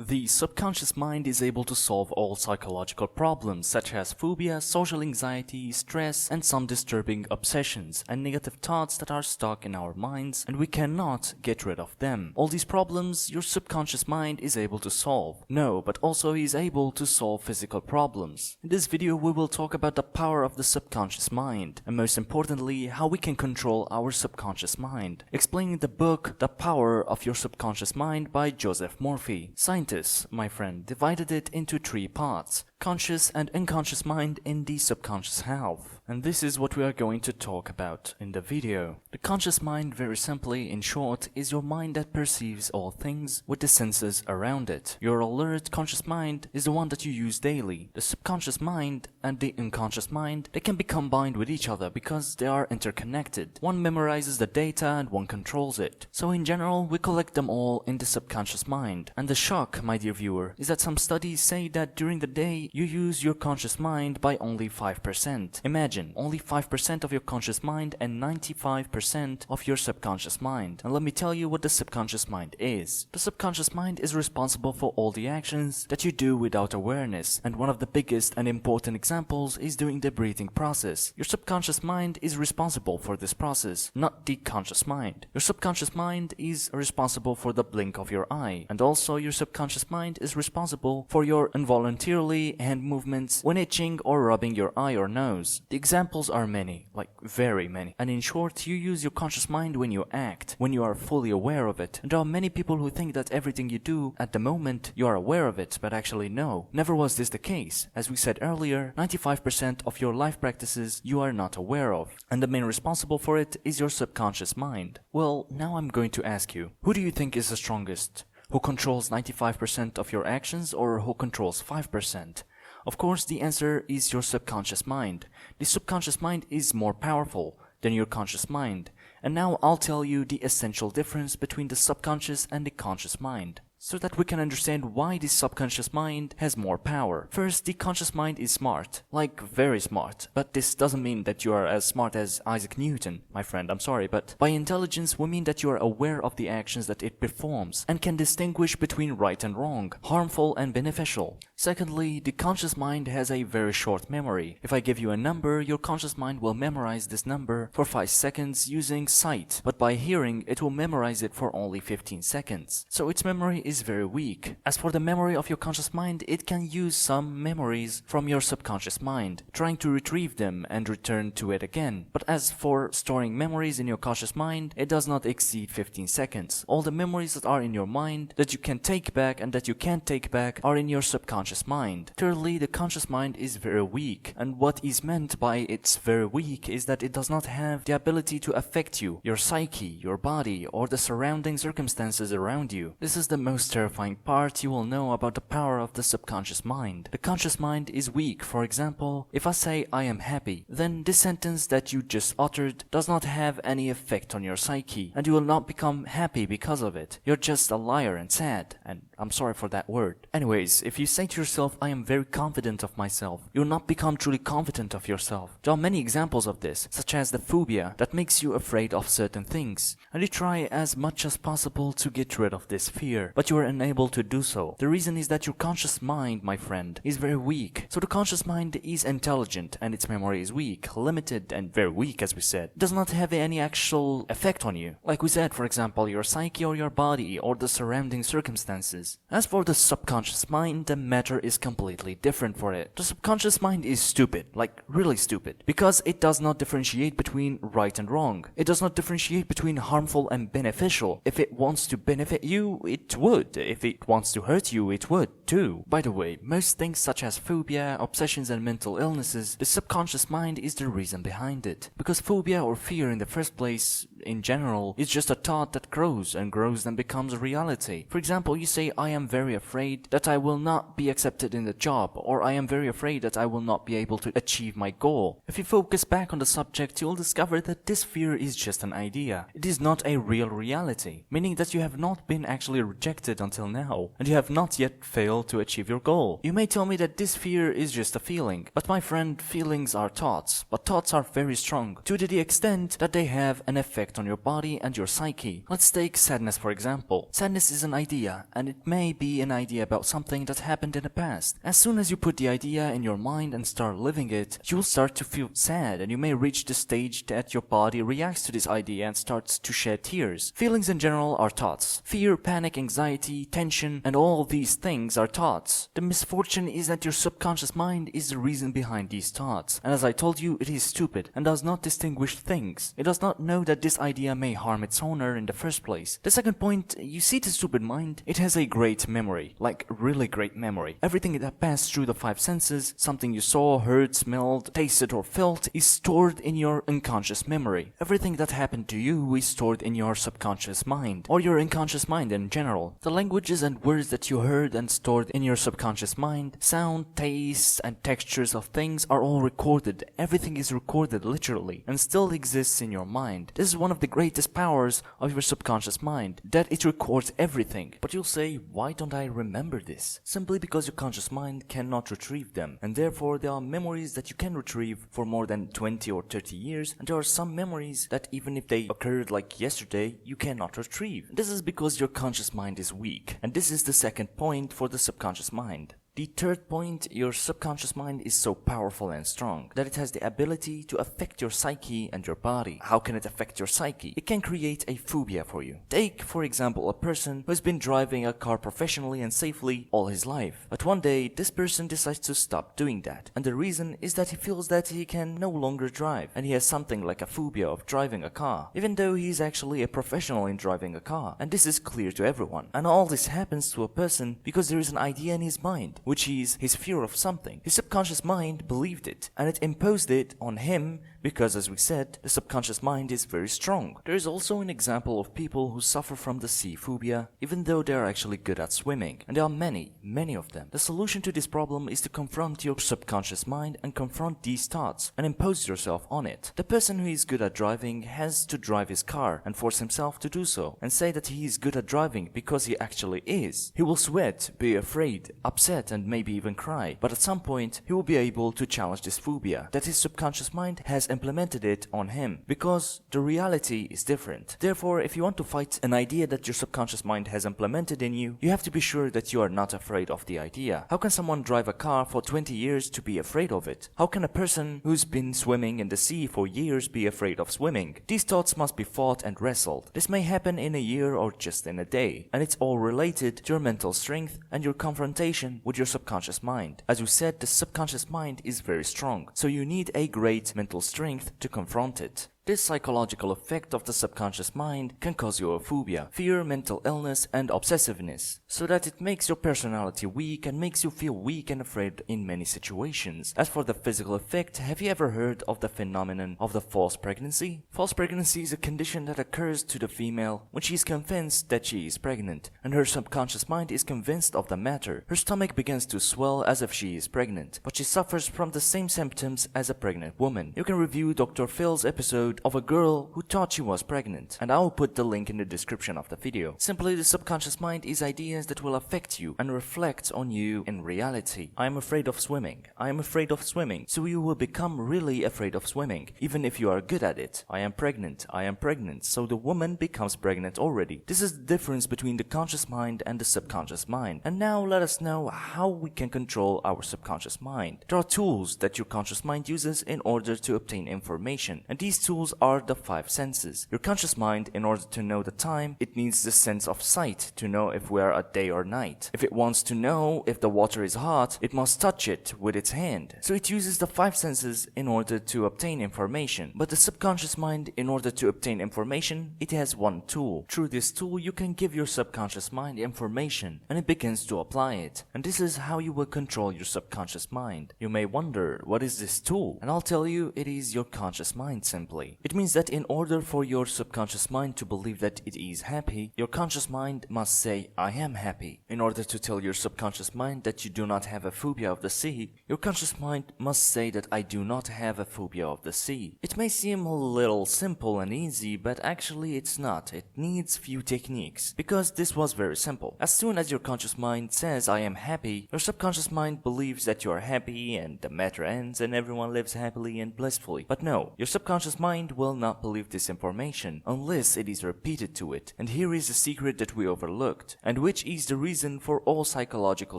The subconscious mind is able to solve all psychological problems such as phobia, social anxiety, stress, and some disturbing obsessions and negative thoughts that are stuck in our minds and we cannot get rid of them. All these problems your subconscious mind is able to solve. No, but also he is able to solve physical problems. In this video we will talk about the power of the subconscious mind and most importantly how we can control our subconscious mind. Explaining the book The Power of Your Subconscious Mind by Joseph Murphy. Scientists, my friend, divided it into 3 parts: conscious and unconscious mind in the subconscious half. And this is what we are going to talk about in the video. The conscious mind, very simply, in short, is your mind that perceives all things with the senses around it. Your alert conscious mind is the one that you use daily. The subconscious mind and the unconscious mind, they can be combined with each other because they are interconnected. One memorizes the data and one controls it. So in general, we collect them all in the subconscious mind. And the shock, my dear viewer, is that some studies say that during the day, you use your conscious mind by only 5%. Imagine, only 5% of your conscious mind and 95% of your subconscious mind. And let me tell you what the subconscious mind is. The subconscious mind is responsible for all the actions that you do without awareness. And one of the biggest and important examples is doing the breathing process. Your subconscious mind is responsible for this process, not the conscious mind. Your subconscious mind is responsible for the blink of your eye. And also your subconscious mind is responsible for your involuntarily hand movements when itching or rubbing your eye or nose. The examples are many, like very many. And in short, you use your conscious mind when you act, when you are fully aware of it. And there are many people who think that everything you do at the moment you are aware of it, but actually no. Never was this the case. As we said earlier, 95% of your life practices you are not aware of. And the main responsible for it is your subconscious mind. Well, now I'm going to ask you, who do you think is the strongest? Who controls 95% of your actions or who controls 5%? Of course, the answer is your subconscious mind. The subconscious mind is more powerful than your conscious mind. And now I'll tell you the essential difference between the subconscious and the conscious mind, so that we can understand why the subconscious mind has more power. First, the conscious mind is smart, like very smart, but this doesn't mean that you are as smart as Isaac Newton, my friend, I'm sorry, but by intelligence we mean that you are aware of the actions that it performs and can distinguish between right and wrong, harmful and beneficial. Secondly, the conscious mind has a very short memory. If I give you a number, your conscious mind will memorize this number for 5 seconds using sight, but by hearing it will memorize it for only 15 seconds. So its memory is very weak. As for the memory of your conscious mind, it can use some memories from your subconscious mind, trying to retrieve them and return to it again. But as for storing memories in your conscious mind, it does not exceed 15 seconds. All the memories that are in your mind that you can take back and that you can't take back are in your subconscious mind. Thirdly, the conscious mind is very weak, and what is meant by it's very weak is that it does not have the ability to affect you, your psyche, your body, or the surrounding circumstances around you. This is the most terrifying part you will know about the power of the subconscious mind. The conscious mind is weak. For example, if I say I am happy, then this sentence that you just uttered does not have any effect on your psyche, and you will not become happy because of it. You're just a liar and sad, and I'm sorry for that word. Anyways, if you say to yourself, I am very confident of myself, you will not become truly confident of yourself. There are many examples of this, such as the phobia that makes you afraid of certain things, and you try as much as possible to get rid of this fear, but you are unable to do so. The reason is that your conscious mind, my friend, is very weak. So the conscious mind is intelligent and its memory is weak, limited and very weak, as we said. It does not have any actual effect on you. Like we said, for example, your psyche or your body or the surrounding circumstances. As for the subconscious mind, the matter is completely different for it. The subconscious mind is stupid, like really stupid, because it does not differentiate between right and wrong. It does not differentiate between harmful and beneficial. If it wants to benefit you, it would. If it wants to hurt you, it would too. By the way, most things such as phobia, obsessions and mental illnesses, the subconscious mind is the reason behind it. Because phobia or fear in the first place, in general, is just a thought that grows and grows and becomes a reality. For example, you say, I am very afraid that I will not be accepted in the job, or I am very afraid that I will not be able to achieve my goal. If you focus back on the subject, you will discover that this fear is just an idea. It is not a real reality, meaning that you have not been actually rejected until now, and you have not yet failed to achieve your goal. You may tell me that this fear is just a feeling, but my friend, feelings are thoughts, but thoughts are very strong, to the extent that they have an effect effect on your body and your psyche. Let's take sadness for example. Sadness is an idea, and it may be an idea about something that happened in the past. As soon as you put the idea in your mind and start living it, you'll start to feel sad, and you may reach the stage that your body reacts to this idea and starts to shed tears. Feelings in general are thoughts. Fear, panic, anxiety, tension, and all these things are thoughts. The misfortune is that your subconscious mind is the reason behind these thoughts. And as I told you, it is stupid and does not distinguish things. It does not know that this idea may harm its owner in the first place. The second point, you see the stupid mind? It has a great memory, like really great memory. Everything that passed through the five senses, something you saw, heard, smelled, tasted, or felt, is stored in your unconscious memory. Everything that happened to you is stored in your subconscious mind, or your unconscious mind in general. The languages and words that you heard and stored in your subconscious mind, sound, tastes, and textures of things are all recorded. Everything is recorded literally and still exists in your mind. This is one of the greatest powers of your subconscious mind, that it records everything. But you'll say, why don't I remember this? Simply because your conscious mind cannot retrieve them, and therefore there are memories that you can retrieve for more than 20 or 30 years, and there are some memories that even if they occurred like yesterday, you cannot retrieve. This is because your conscious mind is weak, and this is the second point for the subconscious mind. The third point, your subconscious mind is so powerful and strong that it has the ability to affect your psyche and your body. How can it affect your psyche? It can create a phobia for you. Take, for example, a person who has been driving a car professionally and safely all his life. But one day, this person decides to stop doing that. And the reason is that he feels that he can no longer drive. And he has something like a phobia of driving a car, even though he is actually a professional in driving a car. And this is clear to everyone. And all this happens to a person because there is an idea in his mind, which is his fear of something. His subconscious mind believed it, and it imposed it on him because, as we said, the subconscious mind is very strong. There is also an example of people who suffer from the sea phobia, even though they are actually good at swimming. And there are many of them. The solution to this problem is to confront your subconscious mind and confront these thoughts and impose yourself on it. The person who is good at driving has to drive his car and force himself to do so, and say that he is good at driving because he actually is. He will sweat, be afraid, upset, and maybe even cry. But at some point, he will be able to challenge this phobia, that his subconscious mind has implemented it on him, because the reality is different. Therefore, if you want to fight an idea that your subconscious mind has implemented in you, you have to be sure that you are not afraid of the idea. How can someone drive a car for 20 years to be afraid of it? How can a person who's been swimming in the sea for years be afraid of swimming? These thoughts must be fought and wrestled. This may happen in a year or just in a day, and it's all related to your mental strength and your confrontation with your subconscious mind. As we said, the subconscious mind is very strong, so you need a great mental strength to confront it. This psychological effect of the subconscious mind can cause you a phobia, fear, mental illness, and obsessiveness, so that it makes your personality weak and makes you feel weak and afraid in many situations. As for the physical effect, have you ever heard of the phenomenon of the false pregnancy? False pregnancy is a condition that occurs to the female when she is convinced that she is pregnant, and her subconscious mind is convinced of the matter. Her stomach begins to swell as if she is pregnant, but she suffers from the same symptoms as a pregnant woman. You can review Dr. Phil's episode of a girl who thought she was pregnant, and I will put the link in the description of the video. Simply, the subconscious mind is ideas that will affect you and reflect on you in reality. I am afraid of swimming. I am afraid of swimming. So you will become really afraid of swimming, even if you are good at it. I am pregnant. I am pregnant. So the woman becomes pregnant already. This is the difference between the conscious mind and the subconscious mind. And now let us know how we can control our subconscious mind. There are tools that your conscious mind uses in order to obtain information, and these tools are the five senses. Your conscious mind, in order to know the time, it needs the sense of sight to know if we are at day or night. If it wants to know if the water is hot, it must touch it with its hand. So it uses the five senses in order to obtain information. But the subconscious mind, in order to obtain information, it has one tool. Through this tool, you can give your subconscious mind information, and it begins to apply it. And this is how you will control your subconscious mind. You may wonder, what is this tool? And I'll tell you, it is your conscious mind simply. It means that in order for your subconscious mind to believe that it is happy, your conscious mind must say, I am happy. In order to tell your subconscious mind that you do not have a phobia of the sea, your conscious mind must say that I do not have a phobia of the sea. It may seem a little simple and easy, but actually it's not. It needs few techniques, because this was very simple. As soon as your conscious mind says I am happy, your subconscious mind believes that you are happy and the matter ends and everyone lives happily and blissfully. But no, your subconscious mind mind will not believe this information unless it is repeated to it. And here is the secret that we overlooked, and which is the reason for all psychological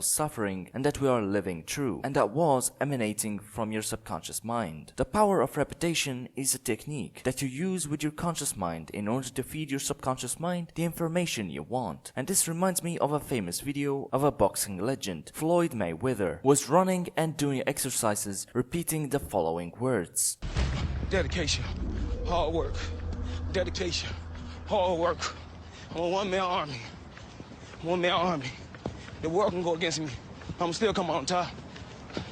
suffering and that we are living through, and that was emanating from your subconscious mind. The power of repetition is a technique that you use with your conscious mind in order to feed your subconscious mind the information you want. And this reminds me of a famous video of a boxing legend, Floyd Mayweather, was running and doing exercises repeating the following words: dedication, hard work, dedication, hard work. I'm a one-man army. One-man army. The world can go against me. I'm still come on top.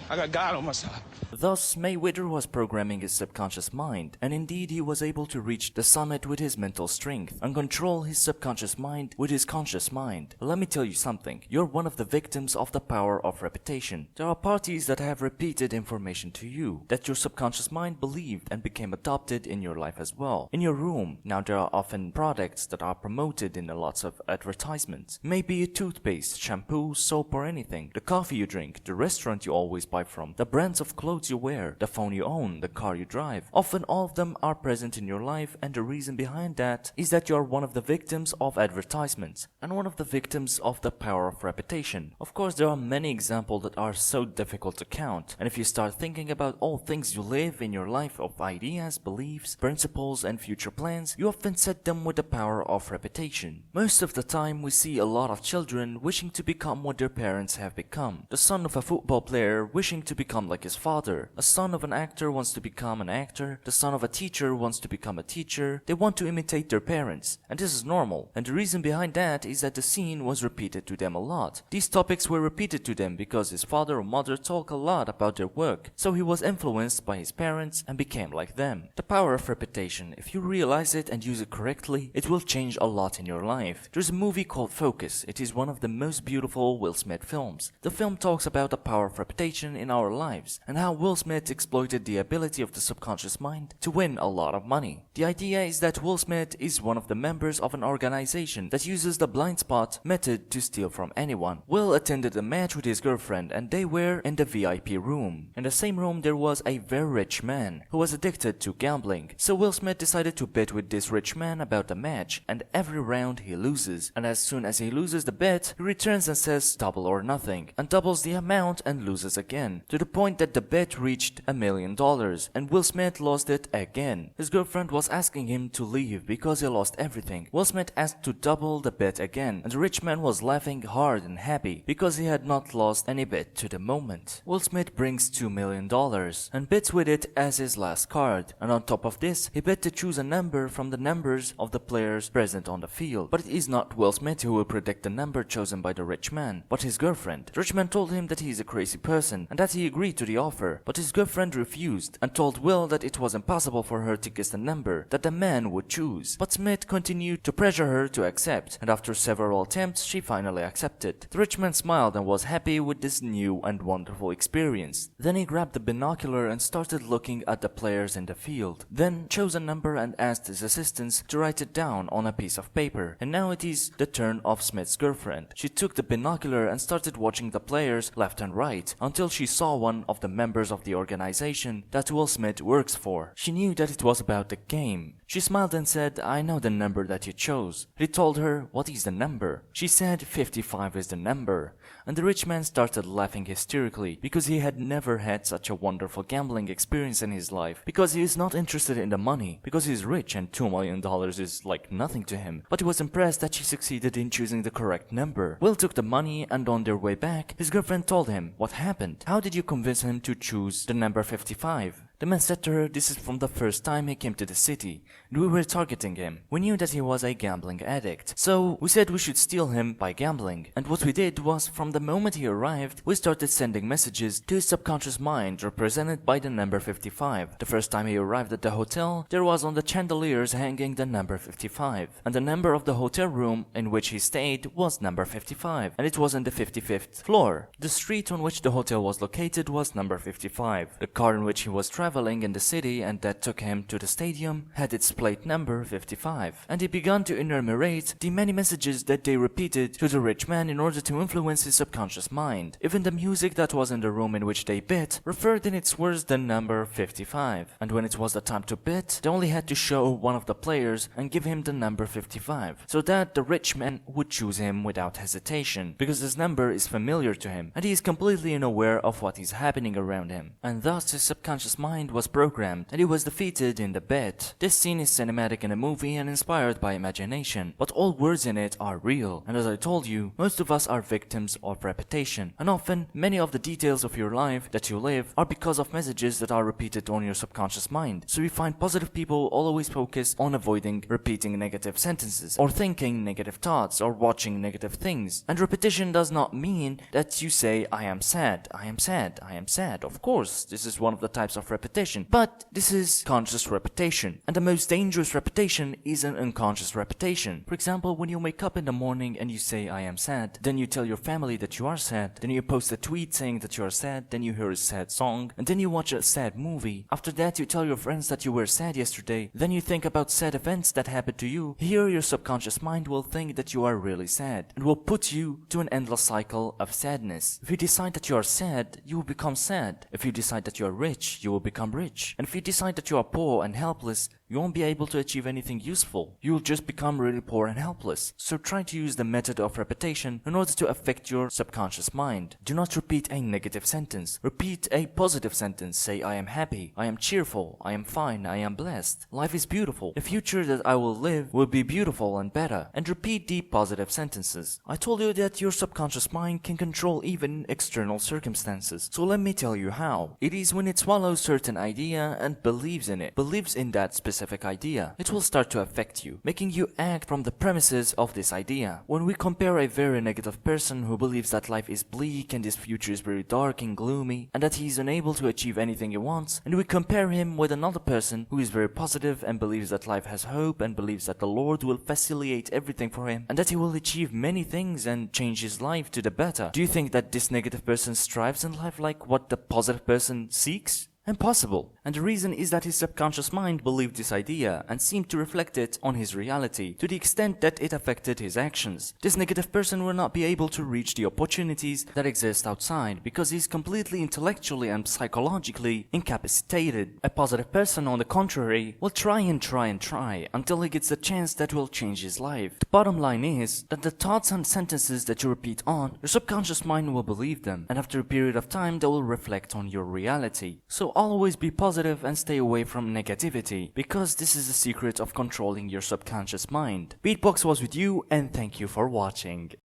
I got God on my side. Thus, Mayweather was programming his subconscious mind, and indeed he was able to reach the summit with his mental strength and control his subconscious mind with his conscious mind. Let me tell you something, you're one of the victims of the power of repetition. There are parties that have repeated information to you that your subconscious mind believed and became adopted in your life as well. In your room, now there are often products that are promoted in lots of advertisements. Maybe a toothpaste, shampoo, soap or anything. The coffee you drink, the restaurant you always buy from, the brands of clothes you wear, the phone you own, the car you drive. Often all of them are present in your life, and the reason behind that is that you are one of the victims of advertisements and one of the victims of the power of repetition. Of course, there are many examples that are so difficult to count, and if you start thinking about all things you live in your life of ideas, beliefs, principles and future plans, you often set them with the power of repetition. Most of the time we see a lot of children wishing to become what their parents have become. The son of a football player wishing to become like his father. A son of an actor wants to become an actor. The son of a teacher wants to become a teacher. They want to imitate their parents. And this is normal. And the reason behind that is that the scene was repeated to them a lot. These topics were repeated to them because his father or mother talk a lot about their work. So he was influenced by his parents and became like them. The power of repetition, if you realize it and use it correctly, it will change a lot in your life. There's a movie called Focus. It is one of the most beautiful Will Smith films. The film talks about the power of repetition in our lives and how Will Smith exploited the ability of the subconscious mind to win a lot of money. The idea is that Will Smith is one of the members of an organization that uses the blind spot method to steal from anyone. Will attended a match with his girlfriend and they were in the VIP room. In the same room there was a very rich man who was addicted to gambling. So Will Smith decided to bet with this rich man about the match, and every round he loses. And as soon as he loses the bet, he returns and says double or nothing, and doubles the amount and loses again, to the point that the bet reached $1 million, and Will Smith lost it again. His girlfriend was asking him to leave because he lost everything. Will Smith asked to double the bet again, and the rich man was laughing hard and happy because he had not lost any bet to the moment. Will Smith brings $2 million and bets with it as his last card, and on top of this, he bet to choose a number from the numbers of the players present on the field. But it is not Will Smith who will predict the number chosen by the rich man, but his girlfriend. The rich man told him that he is a crazy person and that he agreed to the offer, but his girlfriend refused and told Will that it was impossible for her to guess the number that the man would choose. But Smith continued to pressure her to accept, and after several attempts she finally accepted. The rich man smiled and was happy with this new and wonderful experience. Then he grabbed the binocular and started looking at the players in the field. Then chose a number and asked his assistants to write it down on a piece of paper. And now it is the turn of Smith's girlfriend. She took the binocular and started watching the players left and right until she saw one of the members of the organization that Will Smith works for. She knew that it was about the game. She smiled and said, "I know the number that you chose." He told her, "What is the number?" She said, "55 is the number." And the rich man started laughing hysterically because he had never had such a wonderful gambling experience in his life, because he is not interested in the money, because he is rich and $2 million is like nothing to him. But he was impressed that she succeeded in choosing the correct number. Will took the money, and on their way back, his girlfriend told him, "What happened? How did you convince him to choose the number 55? The man said to her, "This is from the first time he came to the city, and we were targeting him. We knew that he was a gambling addict, so we said we should steal him by gambling. And what we did was, from the moment he arrived, we started sending messages to his subconscious mind represented by the number 55. The first time he arrived at the hotel, there was on the chandeliers hanging the number 55, and the number of the hotel room in which he stayed was number 55, and it was on the 55th floor. The street on which the hotel was located was number 55. The car in which he was traveling traveling in the city and that took him to the stadium had its plate number 55, and he began to enumerate the many messages that they repeated to the rich man in order to influence his subconscious mind. Even the music that was in the room in which they bid referred in its words the number 55, and when it was the time to bid, they only had to show one of the players and give him the number 55, so that the rich man would choose him without hesitation, because his number is familiar to him, and he is completely unaware of what is happening around him. And thus his subconscious mind was programmed, and he was defeated in the bet. This scene is cinematic in a movie and inspired by imagination, but all words in it are real, and as I told you, most of us are victims of repetition, and often many of the details of your life that you live are because of messages that are repeated on your subconscious mind. So you find positive people always focus on avoiding repeating negative sentences, or thinking negative thoughts, or watching negative things. And repetition does not mean that you say, I am sad, I am sad, I am sad. Of course, this is one of the types of repetition, but this is conscious repetition. And the most dangerous repetition is an unconscious repetition. For example, when you wake up in the morning and you say, I am sad, then you tell your family that you are sad, then you post a tweet saying that you are sad, then you hear a sad song, and then you watch a sad movie. After that, you tell your friends that you were sad yesterday, then you think about sad events that happened to you. Here, your subconscious mind will think that you are really sad, and will put you to an endless cycle of sadness. If you decide that you are sad, you will become sad. If you decide that you are rich, you will become rich. And if you decide that you are poor and helpless, you won't be able to achieve anything useful. You'll just become really poor and helpless. So try to use the method of repetition in order to affect your subconscious mind. Do not repeat a negative sentence. Repeat a positive sentence. Say, I am happy, I am cheerful, I am fine, I am blessed. Life is beautiful. The future that I will live will be beautiful and better. And repeat the positive sentences. I told you that your subconscious mind can control even external circumstances. So let me tell you how. It is when it swallows certain idea and believes in it. Believes in that specific idea. It will start to affect you, making you act from the premises of this idea. When we compare a very negative person who believes that life is bleak and his future is very dark and gloomy, and that he is unable to achieve anything he wants, and we compare him with another person who is very positive and believes that life has hope and believes that the Lord will facilitate everything for him, and that he will achieve many things and change his life to the better, do you think that this negative person strives in life like what the positive person seeks? Impossible. And the reason is that his subconscious mind believed this idea and seemed to reflect it on his reality to the extent that it affected his actions. This negative person will not be able to reach the opportunities that exist outside because he is completely intellectually and psychologically incapacitated. A positive person, on the contrary, will try and try and try until he gets a chance that will change his life. The bottom line is that the thoughts and sentences that you repeat on, your subconscious mind will believe them, and after a period of time they will reflect on your reality. So always be positive and stay away from negativity, because this is the secret of controlling your subconscious mind. Beatbox was with you, and thank you for watching.